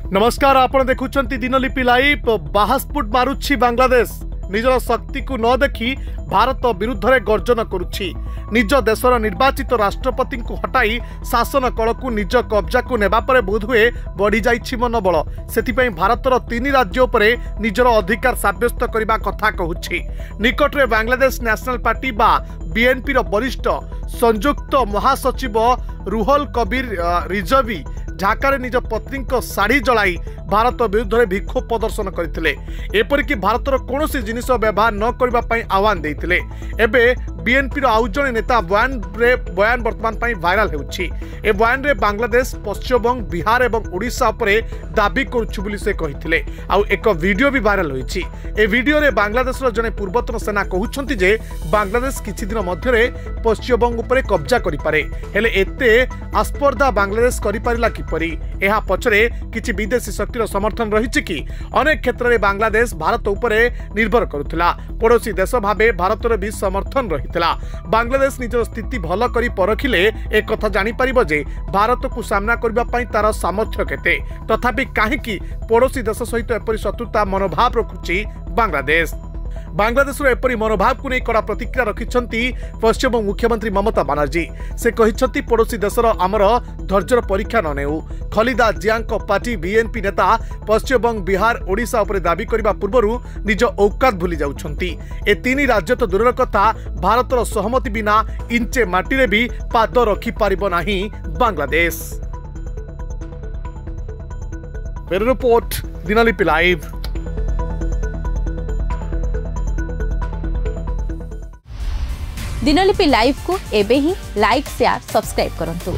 नमस्कार, आपण देखुचंती दिनलिपि लाइव। बाहास्फुट मारुछि बांग्लादेश। निजर शक्ति को न देखि भारत विरुद्ध रे गर्जन करुछि। निज देशर निर्वाचित राष्ट्रपति को हटाई शासन कल को निज कब्जा को नेबा परे बोध हुए बढ़ी जाइछि मनोबल। सेतिपई भारतर 3 राज्य उपरे निजर अधिकार साब्यस्त करिबा कथा कहूछि। निकट रे बांग्लादेश नेशनल पार्टी बा बीएनपी रो वरिष्ठ संयुक्त महासचिव रुहुल कबीर रिजवी ढाका निज पत्नी को साड़ी जलाई भारत विरुद्ध में विक्षोभ प्रदर्शन करते। एपरिक भारतर कौन जिनिस व्यवहार न करने आह्वान देते। एबे बीएनपी आउ जड़े नेता बयान वर्तमान भाइराल होउछि। ए बयान रे बांग्लादेश, पश्चिमबंग, बिहार एवं ओडिशा उपरे दाबी करुछु बोली से कहिथिले। आउ एक वीडियो भी भाइराल होइछि। ए वीडियो रे बांग्लादेश रो जने पूर्वतन सेना कहउछन्ति जे बांग्लादेश किछि दिन मध्य रे पश्चिमबंग उपरे कब्जा करि पारे। हेले एते आस्पर्धा बांग्लादेश करि पारिला किपरि? एहा पछरे किछि विदेशी शक्तिर समर्थन रहिछि कि? अनेक क्षेत्र में बांग्लादेश भारत उपरे निर्भर करुथिला। पड़ोसी देश भाबे भारतर भी समर्थन रहिथिला। बांग्लादेश निजर स्थिति भल करी परखिले एक कथा जानि परिबो जे भारत को सामना करबा पई तार सामर्थ्य केते। तथापि काहेकि पड़ोसी देश सहित एपरि शत्रुता मनोभाव रखुछि बांग्लादेश? बांग्लादेश एपरी मनोभाव को नहीं कड़ा प्रतिक्रिया रखिछंती पश्चिमबंग मुख्यमंत्री ममता बनर्जी। से कहिछंती पड़ोसी देशर आमर धैर्यर परीक्षा न नेउ। खलिदा जिया पार्टी बीएनपी नेता पश्चिमबंग, बिहार, ओडिशा उपरे दाबी करबा पूर्वरु निज औकात भूली जाउछंती। ए 3 राज्य तो दूरर कथा भारतर सहमति बिना इंचे माटी रे भी पाद रखि पारिबो नाही Bangladesh. Bureau report, Dinalipi live. Dinalipi live को एबे ही लाइक, शेयर, सब्सक्राइब करंतु।